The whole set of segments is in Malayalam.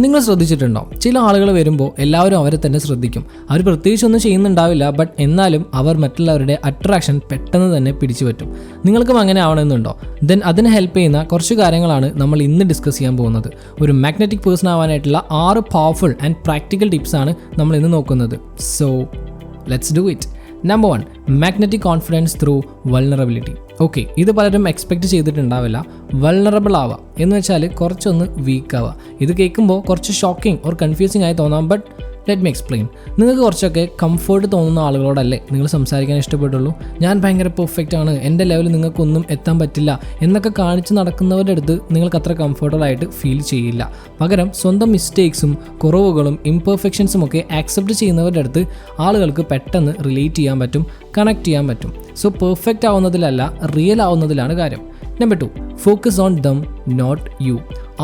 നിങ്ങൾ ശ്രദ്ധിച്ചിട്ടുണ്ടോ, ചില ആളുകൾ വരുമ്പോൾ എല്ലാവരും അവരെ തന്നെ ശ്രദ്ധിക്കും. അവർ പ്രത്യേകിച്ചൊന്നും ചെയ്യുന്നുണ്ടാവില്ല, ബട്ട് എന്നാലും അവർ മറ്റുള്ളവരുടെ അട്രാക്ഷൻ പെട്ടെന്ന് തന്നെ പിടിച്ചു പറ്റും. നിങ്ങൾക്കും അങ്ങനെ ആവണമെന്നുണ്ടോ? ദെൻ അതിന് ഹെൽപ്പ് ചെയ്യുന്ന കുറച്ച് കാര്യങ്ങളാണ് നമ്മൾ ഇന്ന് ഡിസ്കസ് ചെയ്യാൻ പോകുന്നത്. ഒരു മാഗ്നറ്റിക് പേഴ്സൺ ആവാനായിട്ടുള്ള 6 പവർഫുൾ ആൻഡ് പ്രാക്ടിക്കൽ ടിപ്സാണ് നമ്മൾ ഇന്ന് നോക്കുന്നത്. So let's do it. Number 1, magnetic confidence through vulnerability. Okay, ഇത് പലരും എക്സ്പെക്റ്റ് ചെയ്തിട്ടുണ്ടാവില്ല. വൾണറബിൾ ആവുക എന്ന് വെച്ചാൽ കുറച്ചൊന്ന് വീക്ക് ആവുക. ഇത് കേൾക്കുമ്പോൾ കുറച്ച് ഷോക്കിംഗ് ഓർ കൺഫ്യൂസിങ് ആയി തോന്നാം, ബട്ട് ലെറ്റ് മീ എക്സ്പ്ലെയിൻ. നിങ്ങൾക്ക് കുറച്ചൊക്കെ കംഫർട്ട് തോന്നുന്ന ആളുകളോടല്ലേ നിങ്ങൾ സംസാരിക്കാൻ ഇഷ്ടപ്പെട്ടുള്ളൂ. ഞാൻ ഭയങ്കര പെർഫെക്റ്റ് ആണ്, എൻ്റെ ലെവലിൽ നിങ്ങൾക്കൊന്നും എത്താൻ പറ്റില്ല എന്നൊക്കെ കാണിച്ച് നടക്കുന്നവരുടെ അടുത്ത് നിങ്ങൾക്ക് അത്ര കംഫർട്ടബിൾ ആയിട്ട് ഫീൽ ചെയ്യില്ല. പകരം സ്വന്തം മിസ്റ്റേക്സും കുറവുകളും ഇംപെർഫെക്ഷൻസും ഒക്കെ ആക്സെപ്റ്റ് ചെയ്യുന്നവരുടെ അടുത്ത് ആളുകൾക്ക് പെട്ടെന്ന് റിലേറ്റ് ചെയ്യാൻ പറ്റും, കണക്ട് ചെയ്യാൻ പറ്റും. സോ പെർഫെക്റ്റ് ആവുന്നതിലല്ല, റിയൽ ആവുന്നതിലാണ് കാര്യം. Number 2, focus on them not you.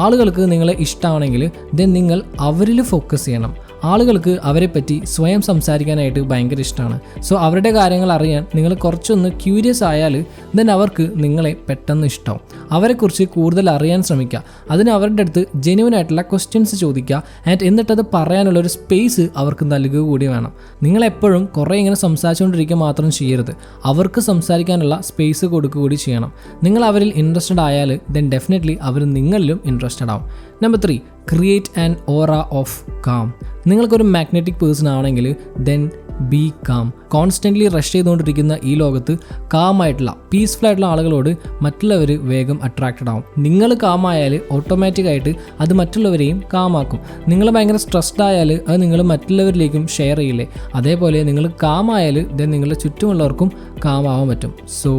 ആളുകൾക്ക് നിങ്ങളെ ഇഷ്ടമാണെങ്കിൽ ദെൻ നിങ്ങൾ അവരിൽ ഫോക്കസ് ചെയ്യണം. ആളുകൾക്ക് അവരെപ്പറ്റി സ്വയം സംസാരിക്കാനായിട്ട് ഭയങ്കര ഇഷ്ടമാണ്. സോ അവരുടെ കാര്യങ്ങൾ അറിയാൻ നിങ്ങൾ കുറച്ചൊന്ന് ക്യൂരിയസ് ആയാൽ ദെൻ അവർക്ക് നിങ്ങളെ പെട്ടെന്ന് ഇഷ്ടമാവും. അവരെക്കുറിച്ച് കൂടുതൽ അറിയാൻ ശ്രമിക്കുക. അതിന് അവരുടെ അടുത്ത് ജെന്യുവൻ ആയിട്ടുള്ള ക്വസ്റ്റ്യൻസ് ചോദിക്കുക. ആൻഡ് എന്നിട്ടത് പറയാനുള്ളൊരു സ്പേസ് അവർക്ക് നൽകുക കൂടി വേണം. നിങ്ങളെപ്പോഴും കുറേ ഇങ്ങനെ സംസാരിച്ചുകൊണ്ടിരിക്കുക മാത്രം ചെയ്യരുത്. അവർക്ക് സംസാരിക്കാനുള്ള സ്പേസ് കൊടുക്കുക കൂടി ചെയ്യണം. നിങ്ങൾ അവരിൽ ഇൻട്രസ്റ്റഡ് ആയാൽ ദെൻ ഡെഫിനറ്റ്ലി അവർ നിങ്ങളിലും ഇൻട്രസ്റ്റഡ് ആവും. Number 3, create an aura of calm. നിങ്ങൾക്കൊരു മാഗ്നറ്റിക് പേഴ്സൺ ആണെങ്കിൽ then B calm. Constantly rush ചെയ്തുകൊണ്ടിരിക്കുന്ന ഈ ലോകത്ത് കാമായിട്ടുള്ള പീസ്ഫുൾ ആയിട്ടുള്ള ആളുകളോട് മറ്റുള്ളവർ വേഗം അട്രാക്റ്റഡ് ആവും. നിങ്ങൾ കാമായാൽ ഓട്ടോമാറ്റിക്കായിട്ട് അത് മറ്റുള്ളവരെയും കാമാക്കും. നിങ്ങൾ ഭയങ്കര സ്ട്രെസ്ഡ് ആയാൽ അത് നിങ്ങൾ മറ്റുള്ളവരിലേക്കും ഷെയർ ചെയ്യില്ലേ? അതേപോലെ നിങ്ങൾ കാമായാൽ ദെൻ നിങ്ങളുടെ ചുറ്റുമുള്ളവർക്കും കാമാവാൻ പറ്റും. So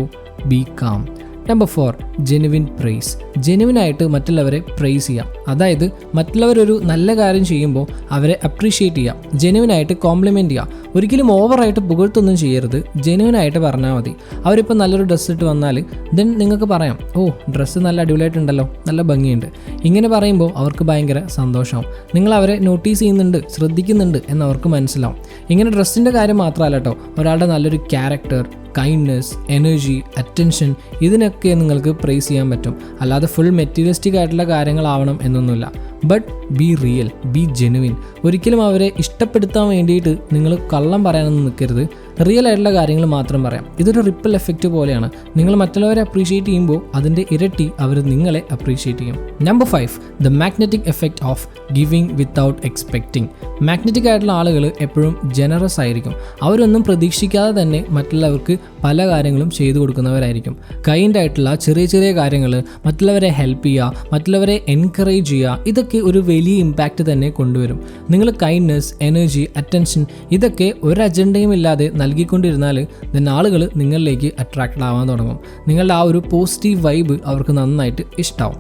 be calm. Number 4, genuine praise. ജെനുവിനായിട്ട് മറ്റുള്ളവരെ പ്രൈസ് ചെയ്യാം. അതായത് മറ്റുള്ളവരൊരു നല്ല കാര്യം ചെയ്യുമ്പോൾ അവരെ അപ്രീഷിയേറ്റ് ചെയ്യാം, ജെനുവിനായിട്ട് കോംപ്ലിമെൻറ്റ് ചെയ്യുക. ഒരിക്കലും ഓവറായിട്ട് പുകഴ്ത്തൊന്നും ചെയ്യരുത്, ജെനുവിനായിട്ട് പറഞ്ഞാൽ മതി. അവരിപ്പോൾ നല്ലൊരു ഡ്രസ്സ് ഇട്ട് വന്നാൽ ദെൻ നിങ്ങൾക്ക് പറയാം, ഓ ഡ്രസ്സ് നല്ല അടിപൊളിയായിട്ടുണ്ടല്ലോ, നല്ല ഭംഗിയുണ്ട്. ഇങ്ങനെ പറയുമ്പോൾ അവർക്ക് ഭയങ്കര സന്തോഷമാവും. നിങ്ങൾ അവരെ നോട്ടീസ് ചെയ്യുന്നുണ്ട്, ശ്രദ്ധിക്കുന്നുണ്ട് എന്നവർക്ക് മനസ്സിലാവും. ഇങ്ങനെ ഡ്രസ്സിൻ്റെ കാര്യം മാത്രമല്ല കേട്ടോ, ഒരാളുടെ നല്ലൊരു ക്യാരക്ടർ, കൈൻഡ്നെസ്, എനർജി, അറ്റൻഷൻ, ഇതിനൊക്കെ നിങ്ങൾക്ക് പ്രൈസ് ചെയ്യാൻ പറ്റും. അല്ലാതെ ഫുൾ മെറ്റീരിയലിസ്റ്റിക് ആയിട്ടുള്ള കാര്യങ്ങളാവണം എന്നൊന്നുമില്ല. But B real, B genuine. ഒരിക്കലും അവരെ ഇഷ്ടപ്പെടുത്താൻ വേണ്ടിയിട്ട് നിങ്ങൾ കള്ളം പറയാനൊന്നും നിൽക്കരുത്. റിയൽ ആയിട്ടുള്ള കാര്യങ്ങൾ മാത്രം പറയാം. ഇതൊരു റിപ്പിൾ എഫക്റ്റ് പോലെയാണ്. നിങ്ങൾ മറ്റുള്ളവരെ അപ്രീഷിയേറ്റ് ചെയ്യുമ്പോൾ അതിൻ്റെ ഇരട്ടി അവർ നിങ്ങളെ അപ്രീഷിയേറ്റ് ചെയ്യും. Number 5, the magnetic effect of giving without expecting. Magnetic ആയിട്ടുള്ള ആളുകൾ എപ്പോഴും ജനറസ് ആയിരിക്കും. അവരൊന്നും പ്രതീക്ഷിക്കാതെ തന്നെ മറ്റുള്ളവർക്ക് പല കാര്യങ്ങളും ചെയ്തു കൊടുക്കുന്നവരായിരിക്കും. കൈൻഡ് ആയിട്ടുള്ള ചെറിയ ചെറിയ കാര്യങ്ങൾ, മറ്റുള്ളവരെ ഹെൽപ്പ് ചെയ്യുക, മറ്റുള്ളവരെ എൻകറേജ് ചെയ്യുക, ഇതൊക്കെ ഒരു വലിയ ഇമ്പാക്റ്റ് തന്നെ കൊണ്ടുവരും. നിങ്ങൾ കൈൻഡ്നെസ്, എനർജി, അറ്റൻഷൻ ഇതൊക്കെ ഒരു അജണ്ടയും ഇല്ലാതെ നൽകിക്കൊണ്ടിരുന്നാൽ ദെൻ ആളുകൾ നിങ്ങളിലേക്ക് അട്രാക്റ്റഡ് ആവാൻ തുടങ്ങും. നിങ്ങളുടെ ആ ഒരു പോസിറ്റീവ് വൈബ് അവർക്ക് നന്നായിട്ട് ഇഷ്ടമാവും.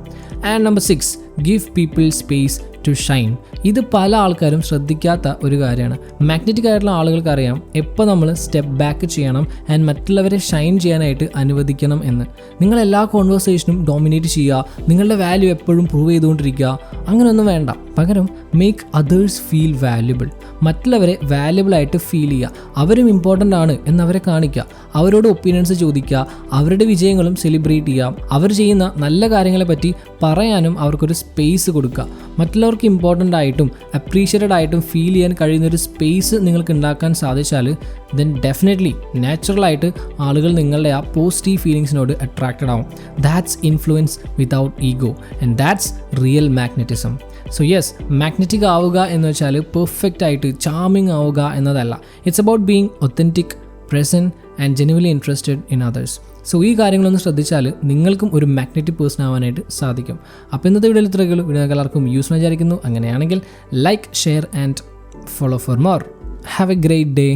And number 6, give people space to shine. ഇത് പല ആൾക്കാരും ശ്രദ്ധിക്കാത്ത ഒരു കാര്യമാണ്. മാഗ്നറ്റിക് ആയിട്ടുള്ള ആളുകൾക്ക് അറിയാം എപ്പോൾ നമ്മൾ സ്റ്റെപ്പ് ബാക്ക് ചെയ്യണം ആൻഡ് മറ്റുള്ളവരെ ഷൈൻ ചെയ്യാനായിട്ട് അനുവദിക്കണം എന്ന്. നിങ്ങൾ എല്ലാ കോൺവെർസേഷനും ഡോമിനേറ്റ് ചെയ്യുക, നിങ്ങളുടെ വാല്യൂ എപ്പോഴും പ്രൂവ് ചെയ്തുകൊണ്ടിരിക്കുക, അങ്ങനെയൊന്നും വേണ്ട. പകരം മേക്ക് അതേഴ്സ് ഫീൽ വാല്യുബിൾ. മറ്റുള്ളവരെ വാല്യുബിൾ ആയിട്ട് ഫീൽ ചെയ്യുക. അവരും ഇമ്പോർട്ടൻ്റ് ആണ് എന്നവരെ കാണിക്കുക. അവരോട് ഒപ്പീനിയൻസ് ചോദിക്കുക, അവരുടെ വിജയങ്ങളും സെലിബ്രേറ്റ് ചെയ്യുക. അവർ ചെയ്യുന്ന നല്ല കാര്യങ്ങളെ പറ്റി പറയാനും അവർക്കൊരു സ്പേസ് കൊടുക്കുക. മറ്റുള്ളവർക്ക് ഇമ്പോർട്ടൻ്റ് ആയിട്ടും അപ്രീഷിയേറ്റഡ് ആയിട്ടും ഫീൽ ചെയ്യാൻ കഴിയുന്നൊരു സ്പേസ് നിങ്ങൾക്ക് ഉണ്ടാക്കാൻ സാധിച്ചാൽ ദെൻ ഡെഫിനറ്റ്ലി നാച്ചുറലായിട്ട് ആളുകൾ നിങ്ങളുടെ ആ പോസിറ്റീവ് ഫീലിങ്സിനോട് അട്രാക്റ്റഡ് ആവും. That's influence without ego and that's real magnetism. So yes, magnetic ആവുക എന്ന് വെച്ചാൽ പെർഫെക്റ്റ് ആയിട്ട് ചാമിങ് ആവുക എന്നതല്ല. It's about being authentic, present and genuinely interested in others. So ഈ കാര്യങ്ങളൊന്ന് ശ്രദ്ധിച്ചാൽ നിങ്ങൾക്കും ഒരു മാഗ്നറ്റിക് പേഴ്സൺ ആവാനായിട്ട് സാധിക്കും. അപ്പോൾ ഇന്നത്തെ വീഡിയോയിൽ ഇത്രയുള്ളൂ. വീഡിയോ എല്ലാവർക്കും യൂസ്ഫുൾ വിചാരിക്കുന്നു. അങ്ങനെയാണെങ്കിൽ like, share and follow for more. Have A great day.